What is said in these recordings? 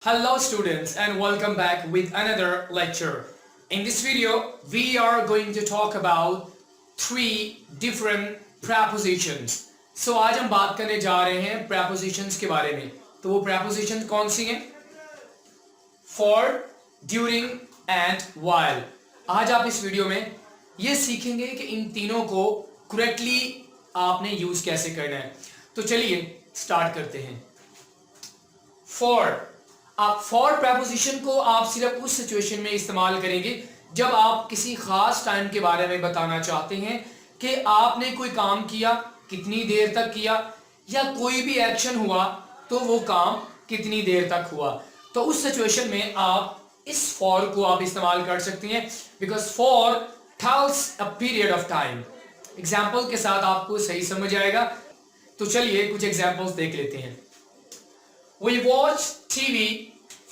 Hello students and welcome back with another lecture. In this video we are going to talk about three different prepositions. So आज हम बात करने जा रहे हैं prepositions के बारे में. तो वो prepositions कौन सी हैं? For, during and while. आज आप इस वीडियो में ये सीखेंगे कि इन तीनों को correctly आपने यूज कैसे करना है. तो चलिए स्टार्ट करते हैं. For, आप फॉर प्रेपोजिशन को आप सिर्फ उस सिचुएशन में इस्तेमाल करेंगे जब आप किसी खास टाइम के बारे में बताना चाहते हैं कि आपने कोई काम किया, कितनी देर तक किया, या कोई भी एक्शन हुआ तो वो काम कितनी देर तक हुआ. तो उस सिचुएशन में आप इस फॉर को आप इस्तेमाल कर सकते हैं because for tales a period of time. Example के साथ आपको सही समझ आएगा. तो चलिए कुछ एग्जाम्पल्स देख लेते हैं. We watched TV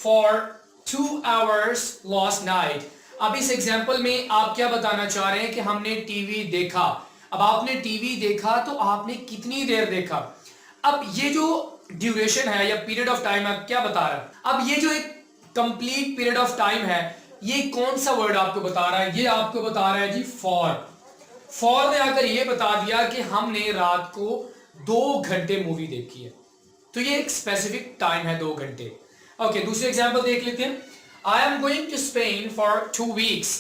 for 2 hours last night. अब इस एग्जाम्पल में आप क्या बताना चाह रहे हैं कि हमने टीवी देखा. अब आपने टीवी देखा तो आपने कितनी देर देखा. अब ये जो ड्यूरेशन है या पीरियड ऑफ टाइम है क्या बता रहा है. अब ये जो एक कंप्लीट पीरियड ऑफ टाइम है ये कौन सा वर्ड आपको बता रहा है. ये आपको बता रहा है जी फॉर. फॉर ने आकर ये बता दिया कि हमने रात को 2 घंटे मूवी देखी है. तो ये एक स्पेसिफिक टाइम है 2 घंटे. ओके, दूसरे एग्जांपल देख लेते हैं. I am going to Spain for 2 weeks.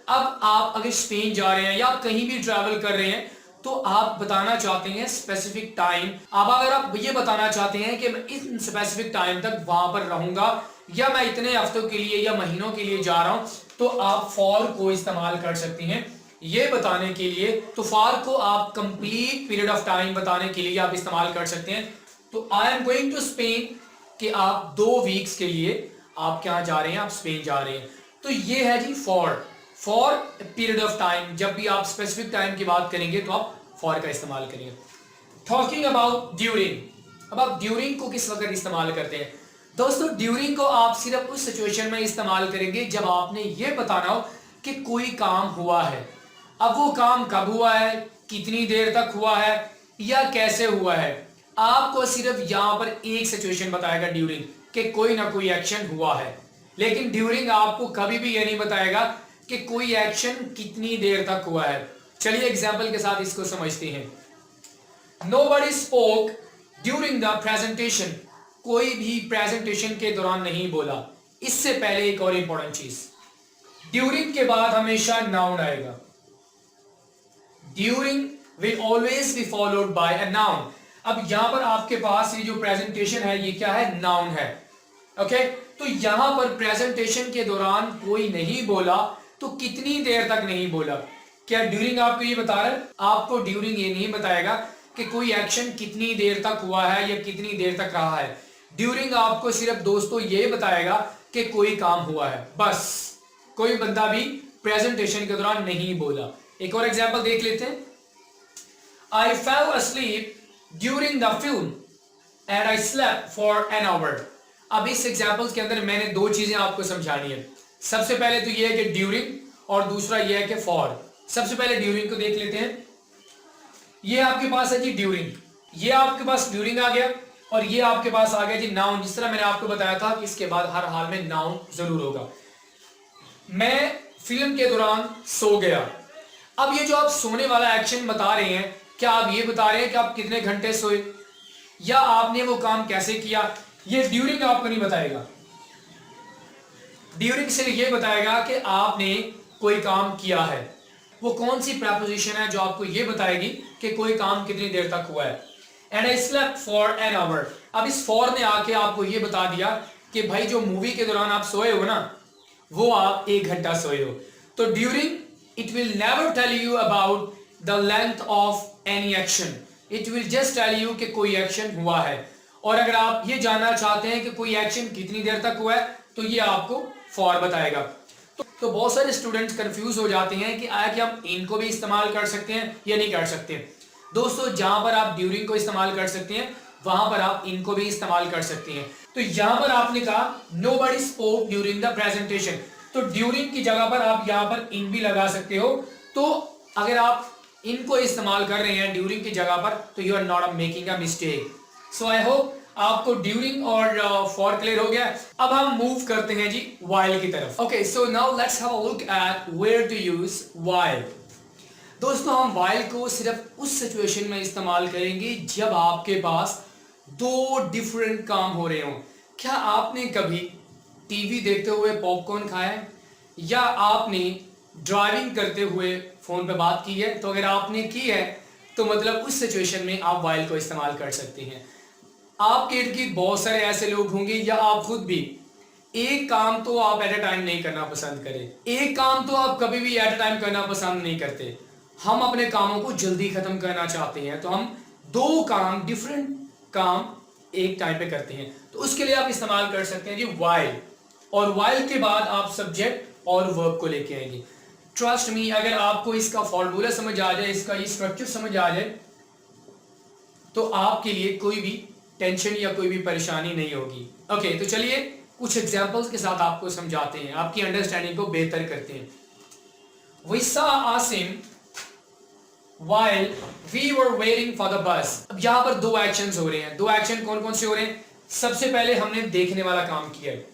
अब आप अगर स्पेन जा रहे हैं या आप कहीं भी ट्रैवल कर रहे हैं तो आप बताना चाहते हैं स्पेसिफिक टाइम. अब अगर आप ये बताना चाहते हैं कि मैं इस स्पेसिफिक टाइम तक वहां पर रहूंगा या मैं इतने हफ्तों के लिए या महीनों के लिए जा रहा हूं तो आप फॉर को इस्तेमाल कर सकते हैं ये बताने के लिए. तो फॉर को आप कंप्लीट पीरियड ऑफ टाइम बताने के लिए आप इस्तेमाल कर सकते हैं. तो I am going to Spain कि आप 2 वीक्स के लिए आप क्या जा रहे हैं, आप स्पेन जा रहे हैं. तो ये है जी फॉर पीरियड ऑफ टाइम. जब भी आप स्पेसिफिक टाइम की बात करेंगे तो आप फॉर का इस्तेमाल करेंगे. Talking about during. अब आप ड्यूरिंग को किस वक्त इस्तेमाल करते हैं दोस्तों. ड्यूरिंग को आप सिर्फ उस सिचुएशन में इस्तेमाल करेंगे जब आपने ये बताना हो कि कोई काम हुआ है. अब वो काम कब हुआ है, कितनी देर तक हुआ है या कैसे हुआ है. आपको सिर्फ यहां पर एक सिचुएशन बताएगा ड्यूरिंग कि कोई ना कोई एक्शन हुआ है. लेकिन ड्यूरिंग आपको कभी भी ये नहीं बताएगा कि कोई एक्शन कितनी देर तक हुआ है. चलिए एग्जांपल के साथ इसको समझते हैं. Nobody spoke during the presentation. कोई भी प्रेजेंटेशन के दौरान नहीं बोला. इससे पहले एक और इंपॉर्टेंट चीज, ड्यूरिंग के बाद हमेशा नाउन आएगा. During will always be followed by a noun. अब यहां पर आपके पास ये जो प्रेजेंटेशन है ये क्या है, नाउन है. ओके, तो यहां पर प्रेजेंटेशन के दौरान कोई नहीं बोला तो कितनी देर तक नहीं बोला. क्या ड्यूरिंग आपको ये बता रहा है. आपको ड्यूरिंग ये नहीं बताएगा कि कोई एक्शन कितनी देर तक हुआ है या कितनी देर तक रहा है. ड्यूरिंग आपको सिर्फ दोस्तों ये बताएगा कि कोई काम हुआ है, बस. कोई बंदा भी प्रेजेंटेशन के दौरान नहीं बोला. एक और एग्जाम्पल देख लेते हैं. आई fail asleep during the film and I slept for an hour. अब इस एग्जाम्पल के अंदर मैंने 2 चीजें आपको समझानी है. सबसे पहले तो ये है कि ड्यूरिंग और दूसरा ये है कि फॉर. सबसे पहले ड्यूरिंग को देख लेते हैं. ये आपके पास है जी ड्यूरिंग. ये आपके पास ड्यूरिंग आ गया और ये आपके पास आ गया जी नाउन. जिस तरह मैंने आपको बताया था कि इसके बाद हर हाल में नाउन जरूर होगा. मैं फिल्म के दौरान सो गया. अब ये जो आप सोने वाला एक्शन बता रहे हैं, क्या आप ये बता रहे हैं कि आप कितने घंटे सोए या आपने वो काम कैसे किया. ये ड्यूरिंग आपको नहीं बताएगा. ड्यूरिंग सिर्फ ये बताएगा कि आपने कोई काम किया है. वो कौन सी प्रेपोजिशन है जो आपको ये बताएगी कि कोई काम कितनी देर तक हुआ है. And I slept for an hour. अब इस फॉर ने आके आपको ये बता दिया कि भाई जो मूवी के दौरान आप सोए हो ना वो आप 1 घंटा सोए हो. तो during it will never tell you about the length of any action. It will just tell you कि कोई एक्शन हुआ है. और अगर आप ये जानना चाहते हैं कि कोई एक्शन कितनी देर तक हुआ है तो ये आपको फॉर बताएगा. तो बहुत सारे स्टूडेंट्स कंफ्यूज हो जाते हैं कि आया कि हम इनको भी इस्तेमाल कर सकते हैं या नहीं कर सकते. दोस्तों जहां पर आप ड्यूरिंग को इस्तेमाल कर सकते हैं वहां पर आप इनको भी इस्तेमाल कर सकते हैं. तो यहां पर आपने कहा nobody spoke during the presentation. तो ड्यूरिंग की जगह पर आप यहां पर इन भी लगा सकते हो. तो अगर आप इनको इस्तेमाल कर रहे हैं ड्यूरिंग की जगह पर तो you are not making a mistake. So I hope आपको ड्यूरिंग और फॉर क्लियर हो गया। अब हम मूव करते हैं जी while की तरफ। Okay, so now let's have a look at where to use while। दोस्तों हम while को सिर्फ उस सिचुएशन में इस्तेमाल करेंगे जब आपके पास दो डिफरेंट काम हो रहे हों। क्या आपने कभी टीवी देखते हुए पॉपकॉर्न खाया है, या आपने ड्राइविंग करते हुए फोन पे बात की है? तो अगर आपने की है तो मतलब उस सिचुएशन में आप while को इस्तेमाल कर सकते हैं। आपके इर्द गिर्द बहुत सारे ऐसे लोग होंगे, या आप खुद भी, एक काम तो आप एट अ टाइम नहीं करना पसंद करें, एक काम तो आप कभी भी एट अ टाइम करना पसंद नहीं करते। हम अपने कामों को जल्दी खत्म करना चाहते हैं, तो हम दो काम, डिफरेंट काम एक टाइम पे करते हैं। तो उसके लिए आप इस्तेमाल कर सकते हैं जी while, और while के बाद आप सब्जेक्ट और वर्ब को लेके आएंगे। ट्रस्ट मी, अगर आपको इसका फॉर्मूला समझ आ जाए, इसका ये स्ट्रक्चर समझ आ जाए, तो आपके लिए कोई भी टेंशन या कोई भी परेशानी नहीं होगी। ओके, तो चलिए कुछ एग्जांपल्स के साथ आपको समझाते हैं, आपकी अंडरस्टैंडिंग को बेहतर करते हैं। We saw Asim while we were waiting for the bus। अब यहाँ पर दो एक्शंस हो रहे हैं। दो एक्शन कौन कौन से हो रहे हैं? सबसे पहले हमने देखने वाला काम किया है,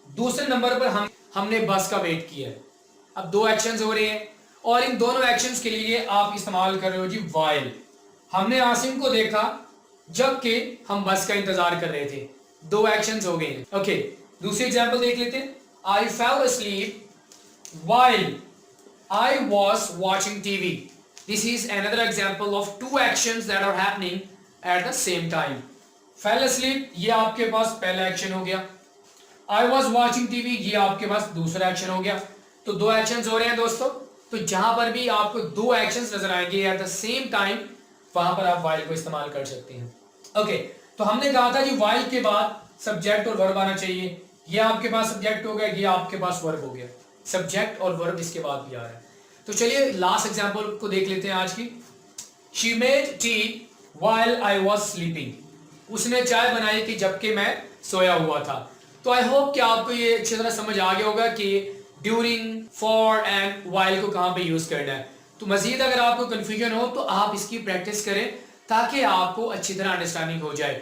दूसरे नंबर पर हमने बस का वेट किया है। अब दो एक्शंस हो रहे हैं, और इन दोनों एक्शंस के लिए आप इस्तेमाल कर रहे हो जी while। हमने आसिम को देखा जबकि हम बस का इंतजार कर रहे थे। दो एक्शंस हो गए हैं। ओके, दूसरी एग्जांपल देख लेते हैं। I fell asleep while I was watching TV। This is another example of two actions that are happening at the same time। Fell asleep ये आपके पास पहला एक्शन हो गया, I was watching TV ये आपके पास दूसरा एक्शन हो गया। तो दो एक्शंस हो रहे हैं दोस्तों। तो जहां पर भी आपको दो एक्शंस नजर आएंगे एट द सेम टाइम, वहां पर आप while को इस्तेमाल कर सकते हैं। ओके, तो हमने कहा था जी while के बाद सब्जेक्ट और वर्ब आना चाहिए। ये आपके पास सब्जेक्ट हो गया, ये आपके पास वर्ब हो गया। सब्जेक्ट और वर्ब इसके बाद भी आ रहा है। तो चलिए लास्ट एग्जांपल को देख लेते हैं आज की। She made tea while I was sleeping। उसने चाय बनाई थी जबकि मैं सोया हुआ था। तो आई होप कि आपको ये अच्छी तरह समझ आ गया होगा कि ड्यूरिंग, फॉर एंड while को कहाँ पे यूज करना है। तो मजीद अगर आपको कंफ्यूजन हो तो आप इसकी प्रैक्टिस करें, ताकि आपको अच्छी तरह अंडरस्टैंडिंग हो जाए।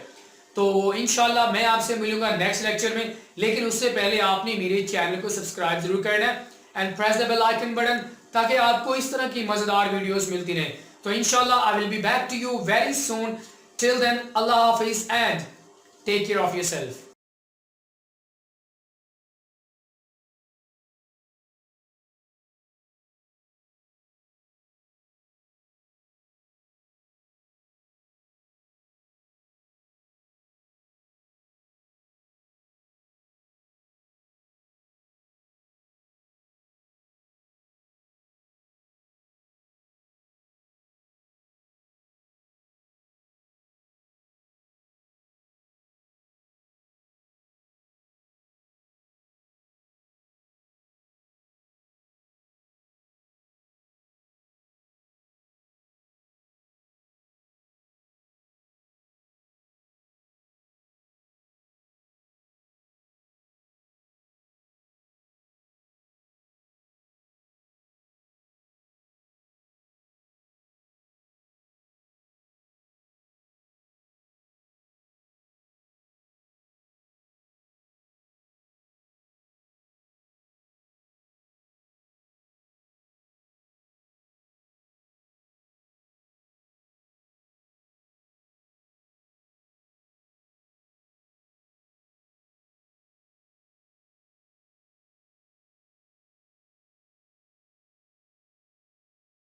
तो इंशाल्लाह मैं आपसे मिलूंगा नेक्स्ट लेक्चर में, लेकिन उससे पहले आपने मेरे चैनल को सब्सक्राइब जरूर करना है and press the bell icon button, ताकि आपको इस तरह की मजेदार वीडियोस मिलती रहें। तो इंशाल्लाह I will be back to you very soon. Till then, अल्लाह हाफिज and take care of yourself.